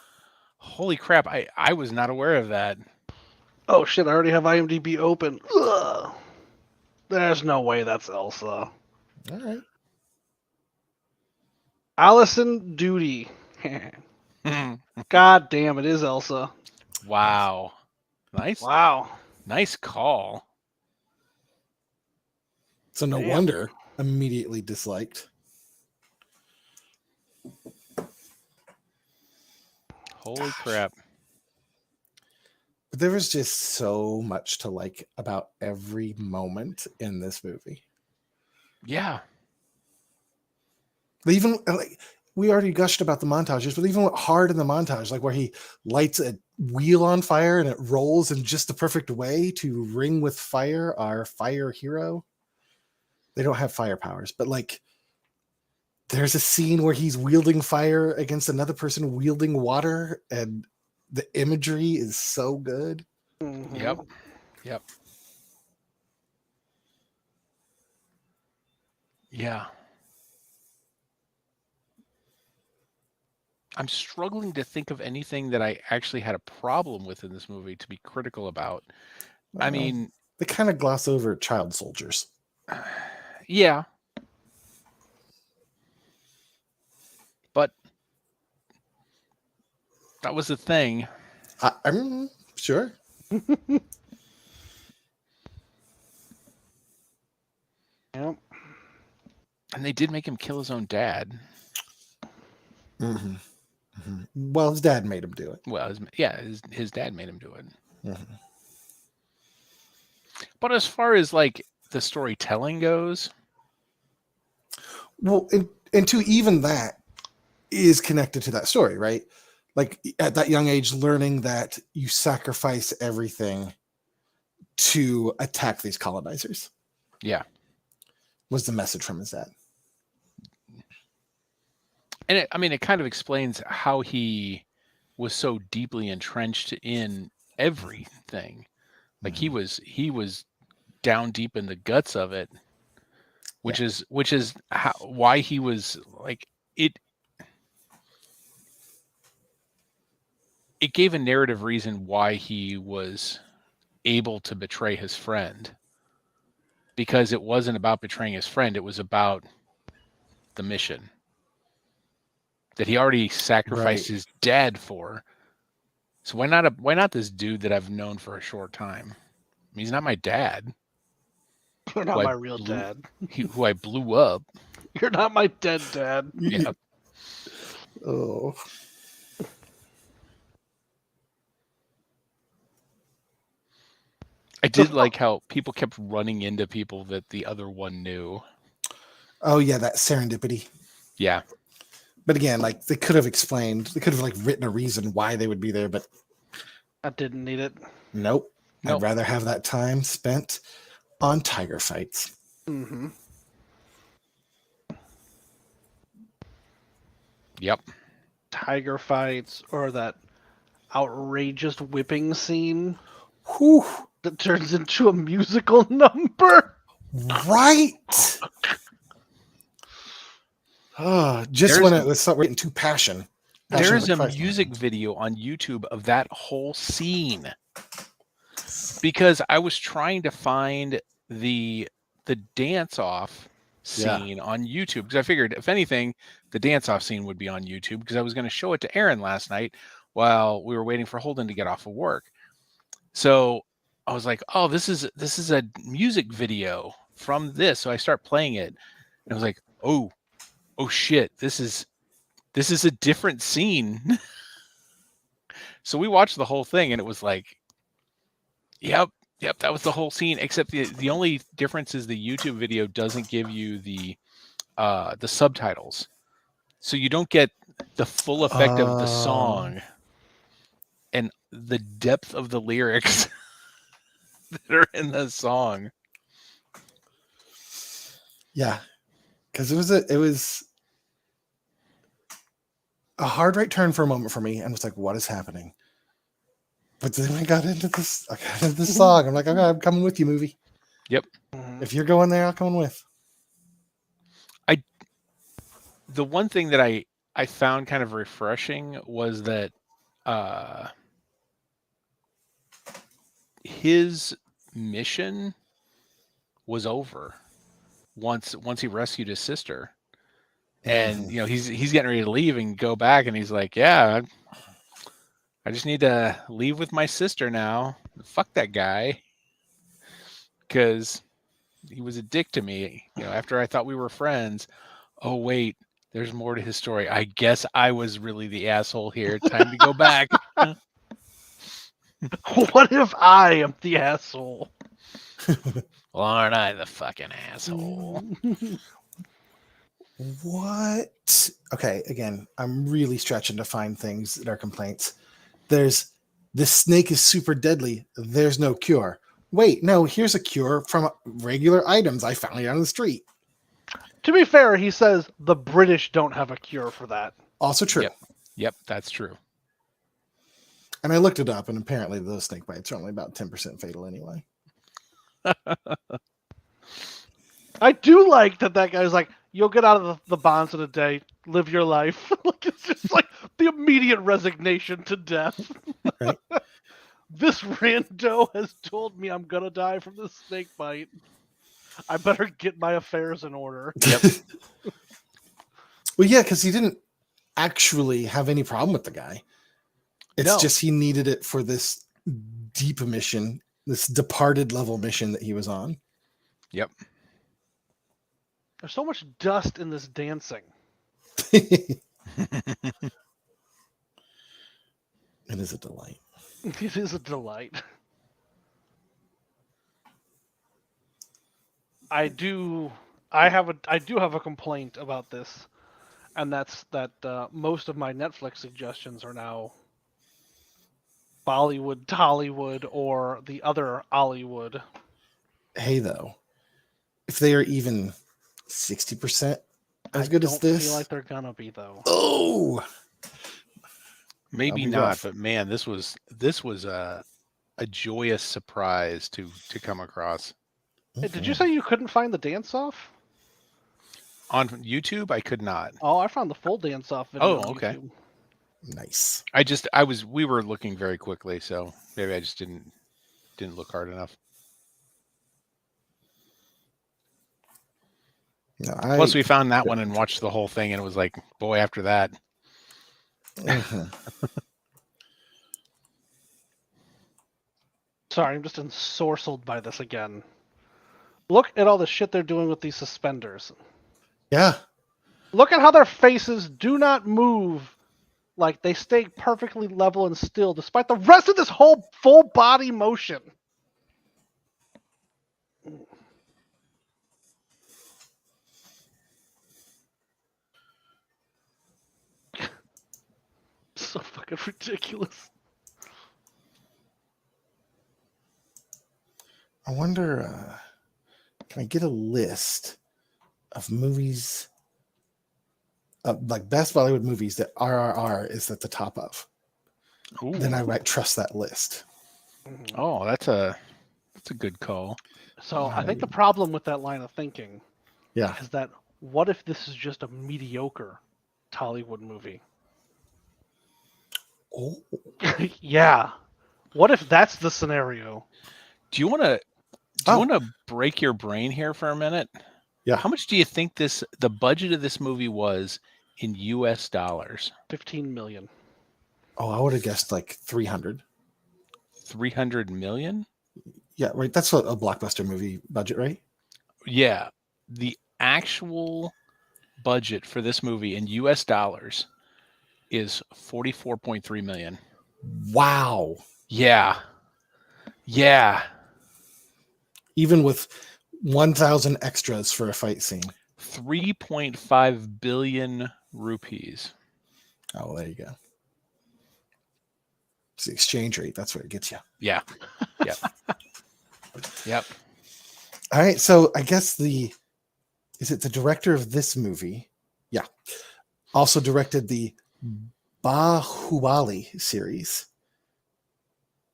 Holy crap! I was not aware of that. Oh shit! I already have IMDb open. Ugh. There's no way that's Elsa. All right. Allison Duty. God damn, it is Elsa. Wow. Nice. Wow. Nice call. So no Damn. wonder immediately disliked. Holy crap. But there was just so much to like about every moment in this movie. Yeah. They even like we already gushed about the montages, but they even went hard in the montage, like where he lights a wheel on fire and it rolls in just the perfect way to ring with fire our fire hero. They don't have fire powers, but like there's a scene where he's wielding fire against another person wielding water, and the imagery is so good. Mhm. Yep. Yep. Yeah. I'm struggling to think of anything that I actually had a problem with in this movie to be critical about. I mean, They kind of gloss over child soldiers. yeah. But that was the thing. I'm sure. Yep. And they did make him kill his own dad. Mm-hmm. Mm-hmm. Well, his dad made him do it. Well, his dad made him do it. Mm-hmm. But as far as like the storytelling goes, Well, and to even that is connected to that story, right? Like at that young age, learning that you sacrifice everything to attack these colonizers yeah. was the message from his dad. And it kind of explains how he was so deeply entrenched in everything. Like he was down deep in the guts of it, which is why he was like it. It gave a narrative reason why he was able to betray his friend, because it wasn't about betraying his friend. It was about the mission that he already sacrificed his dad for. So why not this dude that I've known for a short time? I mean, he's not my dad. You're not my real dad. Who I blew up. You're not my dead dad. Yeah. Oh. I did like how people kept running into people that the other one knew. Oh yeah, that serendipity. Yeah. But again, like they could have like written a reason why they would be there, but I didn't need it. nope. Nope. I'd rather have that time spent on tiger fights. Mm-hmm. Yep. Tiger fights or that outrageous whipping scene Whew. that turns into a musical number. Right. Just There's- when it was getting too passion. There is a Christ. music video on YouTube of that whole scene, because I was trying to find the dance off scene on YouTube, because I figured if anything the dance off scene would be on YouTube, because I was going to show it to Aaron last night while we were waiting for Holden to get off of work. So I was like, oh, this is a music video from this. So I start playing it and I was like, oh shit, this is a different scene. So we watched the whole thing and it was like, yep, that was the whole scene, except the only difference is the YouTube video doesn't give you the subtitles. So you don't get the full effect of the Oh. song and the depth of the lyrics that are in the song. Yeah, because it was a hard right turn for a moment for me, and it's like, what is happening? But then I got into this song. I'm like, okay, I'm coming with you, movie. Yep. If you're going there, I'll come with. The one thing that I found kind of refreshing was that his mission was over once he rescued his sister. And you know, he's getting ready to leave and go back, and he's like, yeah, I just need to leave with my sister now. Fuck that guy. Because he was a dick to me, you know, after I thought we were friends. Oh wait, there's more to his story. I guess I was really the asshole here. Time to go back. What if I am the asshole? Well, aren't I the fucking asshole? What? Okay, again, I'm really stretching to find things that are complaints. There's this snake is super deadly. There's no cure. Wait, no, here's a cure from regular items I found on the street. To be fair, he says the British don't have a cure for that. Also true. Yep, that's true. And I looked it up, and apparently those snake bites are only about 10% fatal anyway. I do like that guy's like, you'll get out of the bonds in a day, live your life. Like, it's just like the immediate resignation to death. Right. This rando has told me I'm gonna die from this snake bite. I better get my affairs in order. Yep. Well, yeah, because he didn't actually have any problem with the guy. It's just he needed it for this deep mission, this departed level mission that he was on. Yep. There's so much dust in this dancing. It is a delight. It is a delight. I do have a complaint about this, and that's that most of my Netflix suggestions are now Bollywood, Tollywood, or the other Ollywood. Hey, though, if they are even 60% as good as this, I don't feel like they're gonna be though. Oh, maybe be not, rough. but man, this was a joyous surprise to come across. Hey, did you say you couldn't find the dance off? On YouTube, I could not. Oh, I found the full dance off video. Oh, on okay. YouTube. Nice. We were looking very quickly, so maybe I just didn't look hard enough. No, Plus, we found that one and watched the whole thing, and it was like, boy, after that. Sorry, I'm just ensorcelled by this again. Look at all the shit they're doing with these suspenders. Yeah. Look at how their faces do not move. Like, they stay perfectly level and still, despite the rest of this whole full body motion. So fucking ridiculous. I wonder, can I get a list of movies, like best Bollywood movies that RRR is at the top of? Ooh. Then I might trust that list. Oh, that's a good call. So I think the problem with that line of thinking is that what if this is just a mediocre Tollywood movie? Oh. Yeah. What if that's the scenario? Do you want to break your brain here for a minute? Yeah. How much do you think the budget of this movie was in US dollars? 15 million. Oh, I would have guessed like 300. 300 million? Yeah, right. That's what a blockbuster movie budget, right? Yeah. The actual budget for this movie in US dollars is 44.3 million. Wow. Yeah. Yeah. Even with 1,000 extras for a fight scene. 3.5 billion rupees. Oh, there you go. It's the exchange rate. That's what it gets you. Yeah. Yep. Yep. All right. So I guess is it the director of this movie? Yeah. Also directed the Bahubali series.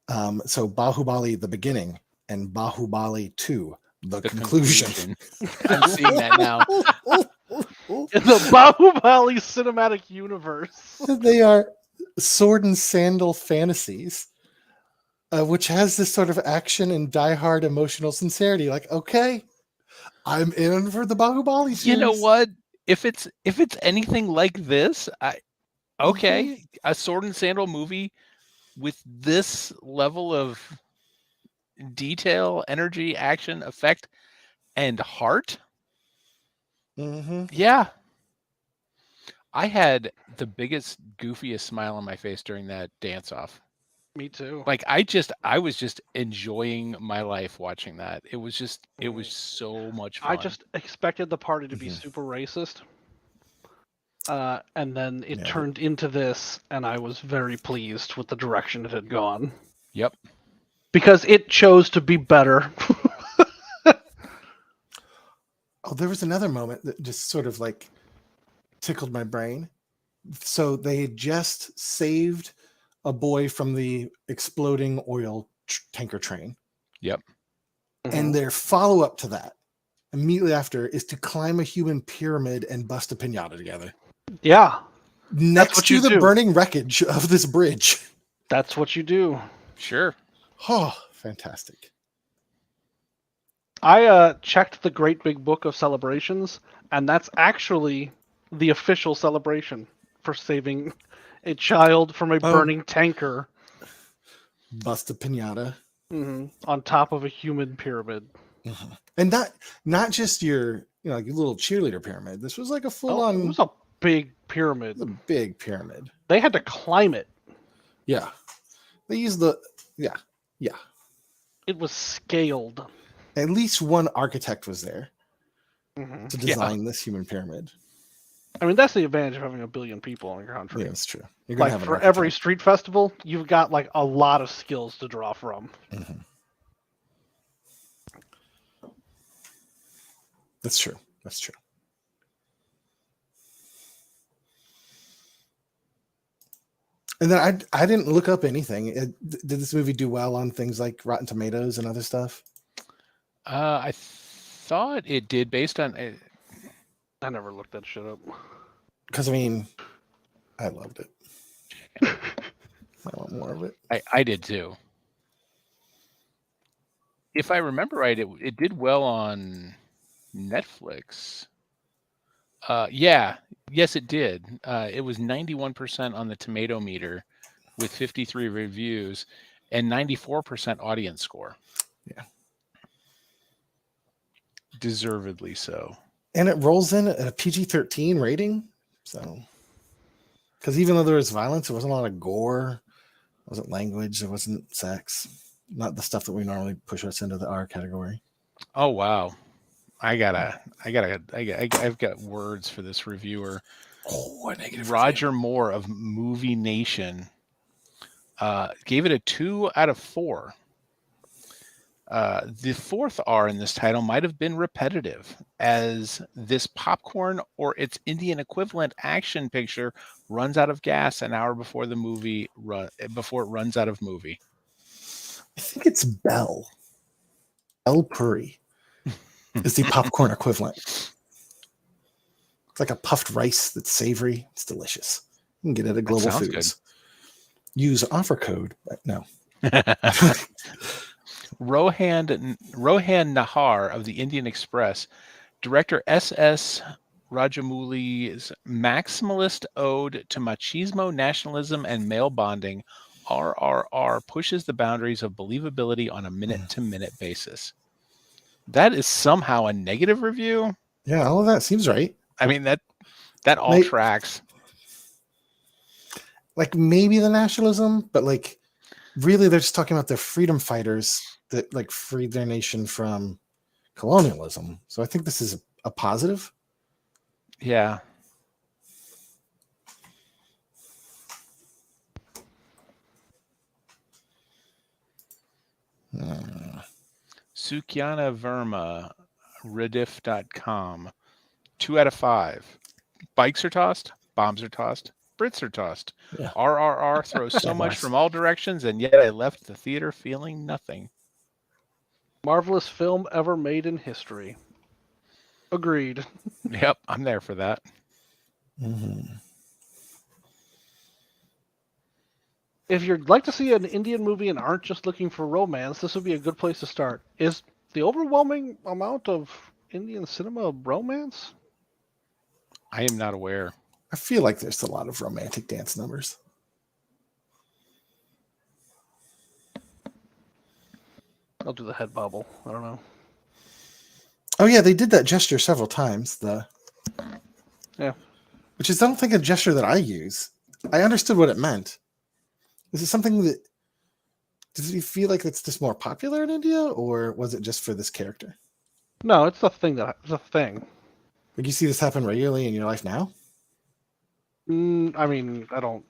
So Bahubali, the beginning, and Bahubali 2, the conclusion. I'm seeing that now. In the Bahubali cinematic universe. They are sword and sandal fantasies, which has this sort of action and diehard emotional sincerity. Like, okay, I'm in for the Bahubali series. You know what? If it's anything like this, okay, a sword and sandal movie with this level of detail, energy, action, effect, and heart. Mm-hmm. Yeah. I had the biggest, goofiest smile on my face during that dance off. Me too. Like I was just enjoying my life watching that. It was so much fun. I just expected the party to be super racist. And then it turned into this, and I was very pleased with the direction it had gone. Yep. Because it chose to be better. Oh, there was another moment that just sort of like tickled my brain. So they had just saved a boy from the exploding oil tanker train. Yep. And their follow-up to that, immediately after, is to climb a human pyramid and bust a piñata together. Yeah. Next to the burning wreckage of this bridge. That's what you do. Sure. Oh, fantastic. I checked the Great Big Book of Celebrations, and that's actually the official celebration for saving a child from a burning tanker. Bust a piñata. On top of a human pyramid. And not just your, like your little cheerleader pyramid. This was like a full-on... It was a big pyramid. A big pyramid. They had to climb it. Yeah. They used the... Yeah. Yeah. It was scaled. At least one architect was there to design this human pyramid. I mean, that's the advantage of having a billion people in your country. Yeah, that's true. You're Like for every street festival, you've got like a lot of skills to draw from. That's true. That's true. And then I didn't look up anything. Did this movie do well on things like Rotten Tomatoes and other stuff? I thought it did based on... I never looked that shit up. Because, I mean, I loved it. I want more of it. I did too. If I remember right, it did well on Netflix. Yes, it did. It was 91% on the tomato meter with 53 reviews and 94% audience score. Yeah. Deservedly so. And it rolls in at a PG-13 rating. So, because even though there was violence, there wasn't a lot of gore. There wasn't language. There wasn't sex. Not the stuff that we normally push us into the R category. Oh, wow. I've got words for this reviewer. Oh, a negative Roger review. Moore of Movie Nation gave it a 2 out of 4. The fourth R in this title might have been repetitive, as this popcorn or its Indian equivalent action picture runs out of gas an hour before before it runs out of movie. I think it's Bell. Bell Puri is the popcorn equivalent. It's like a puffed rice that's savory. It's delicious. You can get it at Global Foods. Good. Use offer code, but no. Rohan Nahar of the Indian Express, director S.S. Rajamouli's maximalist ode to machismo, nationalism, and male bonding, RRR pushes the boundaries of believability on a minute-to-minute basis. That is somehow a negative review? Yeah, all of that seems right. I mean, that all tracks. Like maybe the nationalism, but like really they're just talking about the freedom fighters that like freed their nation from colonialism. So I think this is a positive. Yeah. Sukyana Verma, Rediff.com. 2 out of 5. Bikes are tossed, bombs are tossed, Brits are tossed. Yeah. RRR throws so Yeah, much boss. from all directions, and yet I left the theater feeling nothing. Marvelous film ever made in history. Agreed. Yep, I'm there for that. Mm-hmm. If you'd like to see an Indian movie and aren't just looking for romance, this would be a good place to start. Is the overwhelming amount of Indian cinema romance? I am not aware. I feel like there's a lot of romantic dance numbers. I'll do the head bubble. I don't know. Oh yeah, they did that gesture several times. Yeah. Which is, I don't think, a gesture that I use. I understood what it meant. Is it something that, does it feel like it's just more popular in India, or was it just for this character? No, it's a thing. It's a thing. Would you see this happen regularly in your life now? I mean, I don't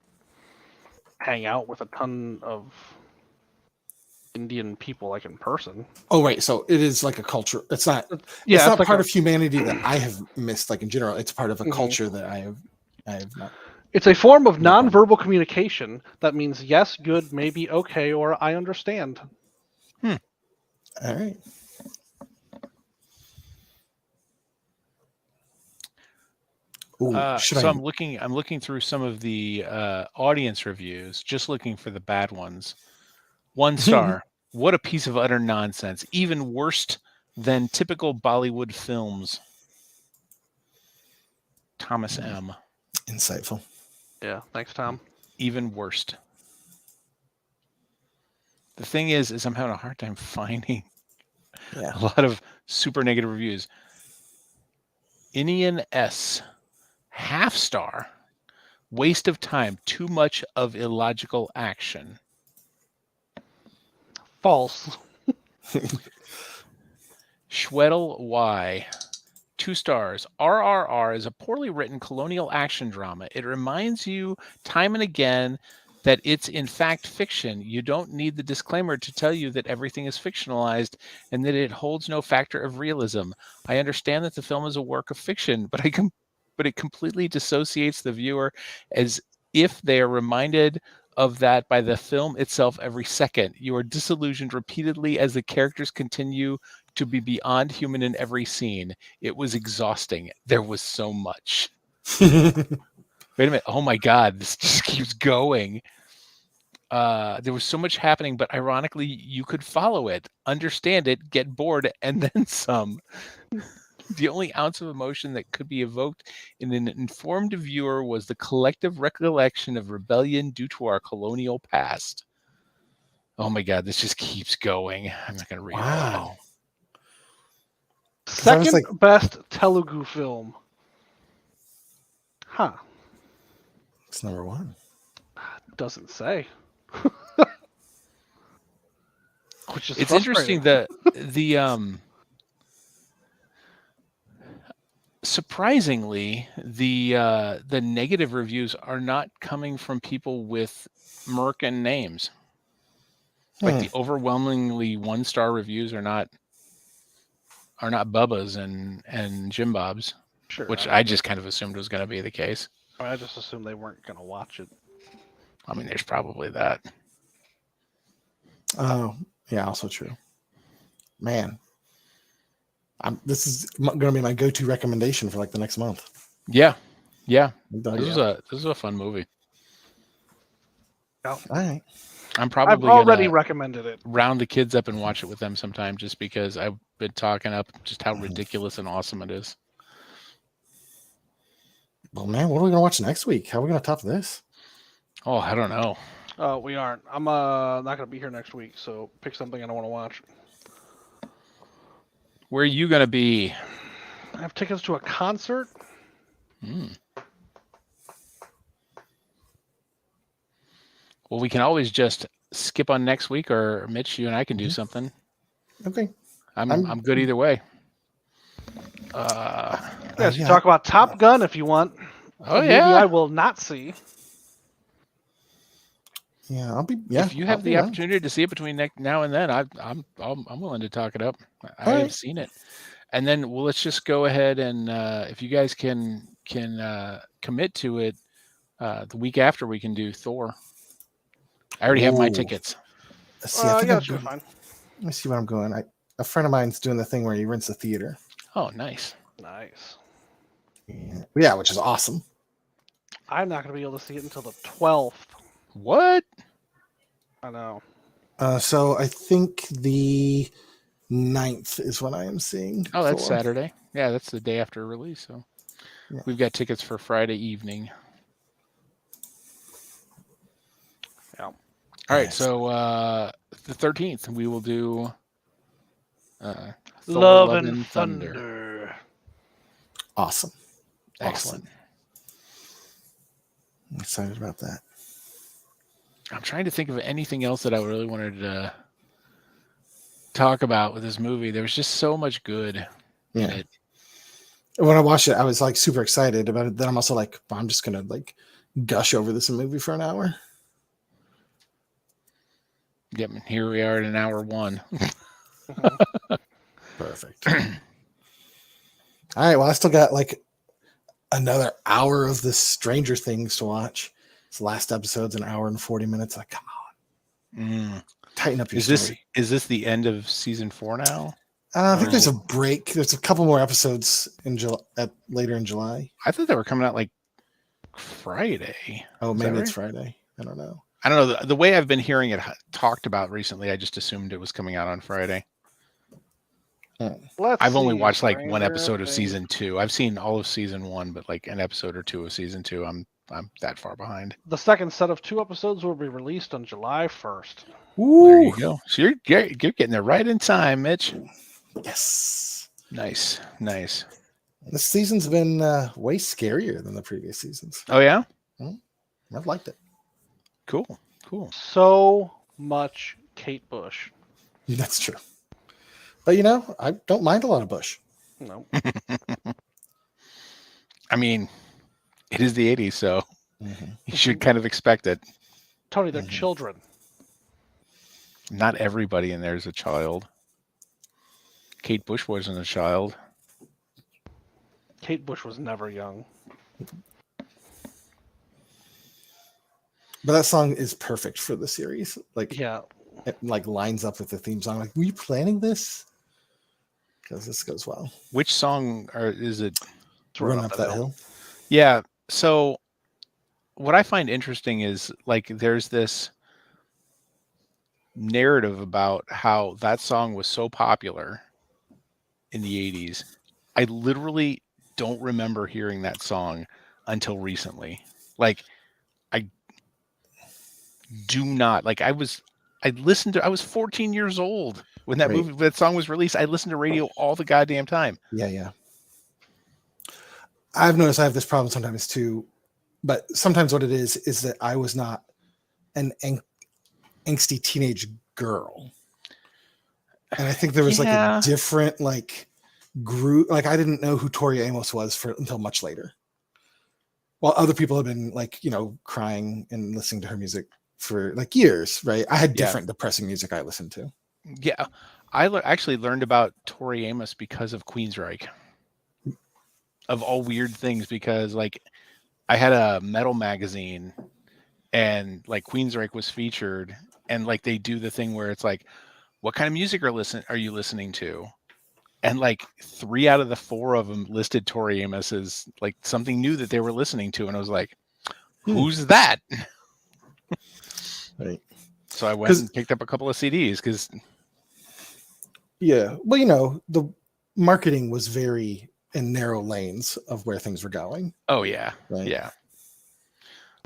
hang out with a ton of Indian people like in person. Oh, right. So it is like a culture. It's not. Yeah, it's not like part of humanity that I have missed. Like in general, it's part of a Mhm. culture that I have not. It's a form of No problem. nonverbal communication that means yes, good, maybe, okay, or I understand. All right. Ooh, So I'm looking through some of the audience reviews, just looking for the bad ones. 1 star. What a piece of utter nonsense. Even worse than typical Bollywood films. Thomas M. Insightful. Yeah, thanks, Tom. Even worst. The thing is I'm having a hard time finding Yeah. a lot of super negative reviews. Inian S. Half star. Waste of time. Too much of illogical action. False. Schwedel Y. 2 stars. RRR is a poorly written colonial action drama. It reminds you time and again that it's in fact fiction. You don't need the disclaimer to tell you that everything is fictionalized and that it holds no factor of realism. I understand that the film is a work of fiction, but it completely dissociates the viewer as if they are reminded of that by the film itself every second. You are disillusioned repeatedly as the characters continue to be beyond human in every scene. It was exhausting. There was so much. Wait a minute. Oh my God, this just keeps going. There was so much happening, but ironically, you could follow it, understand it, get bored, and then some. The only ounce of emotion that could be evoked in an informed viewer was the collective recollection of rebellion due to our colonial past. Oh my God, this just keeps going. I'm not going to read all of it. Wow. Second best Telugu film. Huh. It's number 1. Doesn't say. Which is It's interesting that surprisingly, the negative reviews are not coming from people with Merkin names. Like the overwhelmingly 1-star reviews are not Bubba's and Jim Bob's, Sure, which I just kind of assumed was going to be the case. I just assumed they weren't going to watch it. I mean, there's probably that. Oh, yeah, also true. Man, this is going to be my go-to recommendation for like the next month. Yeah. This is a fun movie. All right. I've already recommended it. Round the kids up and watch it with them sometime, just because I've been talking up just how ridiculous and awesome it is. Well, man, what are we going to watch next week? How are we going to top this? Oh, I don't know. We aren't. I'm not going to be here next week, so pick something I don't want to watch. Where are you going to be? I have tickets to a concert. Well, we can always just skip on next week, or Mitch, you and I can do something. Okay. I'm good either way. Yes, you talk about Top Gun if you want. Oh, Maybe yeah. I will not see. Yeah, I'll be. Yeah, If you I'll have be the around. opportunity to see it between now and then, I'm willing to talk it up. I All have right. seen it, and then let's just go ahead and if you guys can commit to it, the week after we can do Thor. I already have my Ooh. tickets. Let's see, I think yeah, I'm that should be going. fine. Let me see where I'm going. A friend of mine's doing the thing where he rents a theater. Oh, nice. Nice. Yeah, which is awesome. I'm not going to be able to see it until the 12th. What? I know. So I think the 9th is when I am seeing. Oh, that's Thor. Saturday. Yeah, that's the day after release. So Yeah. we've got tickets for Friday evening. Yeah. All right, Nice. so the 13th we will do Thor, Love and Thunder. Awesome. Excellent. I'm excited about that. I'm trying to think of anything else that I really wanted to talk about with this movie. There was just so much good in it. When I watched it, I was like super excited about it. Then I'm also like, I'm just gonna like gush over this movie for an hour. Yep, here we are at an hour one. Perfect. All right. Well, I still got like another hour of this Stranger Things to watch. This last episode's an hour and 40 minutes. Like, come on, tighten up your story. Is this the end of season 4 now? I think there's a break. There's a couple more episodes in later in July. I thought they were coming out like Friday. Oh, Is maybe that it's right? Friday. I don't know. I don't know. The way I've been hearing it talked about recently, I just assumed it was coming out on Friday. I've only watched like one episode of season 2. I've seen all of season 1, but like an episode or two of season 2. I'm that far behind. The second set of 2 episodes will be released on July 1st. Ooh. There you go. So you're getting there right in time, Mitch. Yes. Nice. This season's been way scarier than the previous seasons. Oh yeah? I've liked it. Cool. So much Kate Bush. That's true. But I don't mind a lot of Bush. No. I mean, it is the 80s, so you should kind of expect it. Tony, they're children. Not everybody in there is a child. Kate Bush wasn't a child. Kate Bush was never young. But that song is perfect for the series. Like, Yeah. it like lines up with the theme song. Like, were you planning this? Because this goes well. Which song is it? Run up that hill. Yeah. So what I find interesting is like there's this narrative about how that song was so popular in the 80s. I literally don't remember hearing that song until recently. Like I do not like I was 14 years old when that song was released. I listened to radio all the goddamn time. Yeah. I've noticed I have this problem sometimes too, but sometimes what it is that I was not an angsty teenage girl. And I think there was like a different like group. Like I didn't know who Tori Amos was until much later. While other people have been like, crying and listening to her music for like years, right? I had different depressing music I listened to. Yeah. I actually learned about Tori Amos because of Queensryche. Of all weird things, because like I had a metal magazine and like Queensryche was featured, and like they do the thing where it's like, what kind of music are you listening to? And like 3 out of the 4 of them listed Tori Amos as like something new that they were listening to, and I was like, who's that? Right. So I went and picked up a couple of CDs because well, the marketing was very in narrow lanes of where things were going. Oh yeah. Right. Yeah.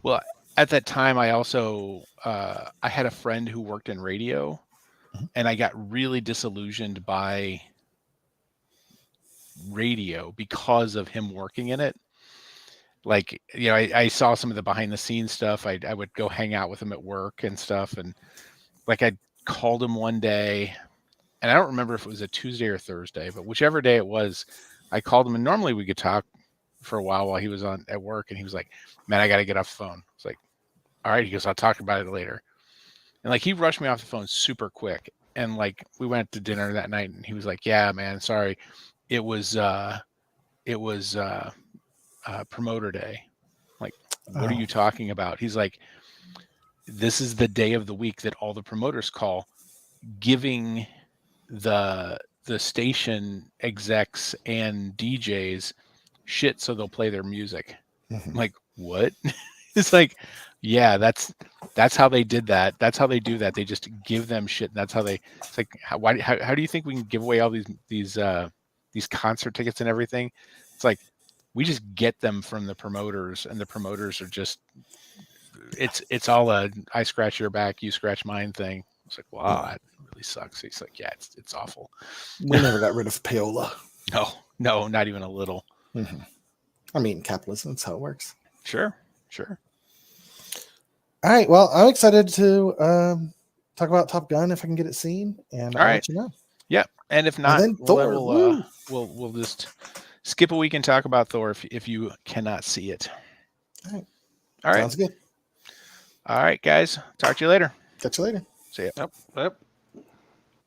Well, at that time I also I had a friend who worked in radio, and I got really disillusioned by radio because of him working in it. Like, I saw some of the behind the scenes stuff. I would go hang out with him at work and stuff, and like I called him one day, and I don't remember if it was a Tuesday or Thursday, but whichever day it was, I called him, and normally we could talk for a while he was at work, and he was like, man, I got to get off the phone. It's like, all right. He goes, I'll talk about it later. And like he rushed me off the phone super quick. And like we went to dinner that night and he was like, "Yeah, man, sorry. It was promoter day." Like, what are you talking about? He's like, "This is the day of the week that all the promoters call, giving the station execs and DJs shit so they'll play their music." Mhm. I'm like, what? It's like, yeah, that's how they did that. That's how they do that. They just give them shit. That's how they. It's like, how do you think we can give away all these concert tickets and everything? It's like we just get them from the promoters, and the promoters are just. It's all a I scratch your back, you scratch mine thing. It's like, wow, that really sucks. He's like, yeah, it's awful. We never got rid of payola. No, not even a little. Mm-hmm. I mean, capitalism, that's how it works. Sure. All right. Well, I'm excited to talk about Top Gun if I can get it seen, and All I'll right. let you know. Yeah, and if not, then Thor, we'll just skip a week and talk about Thor if you cannot see it. All right. Sounds good. All right, guys. Talk to you later. Catch you later. See ya. Yep.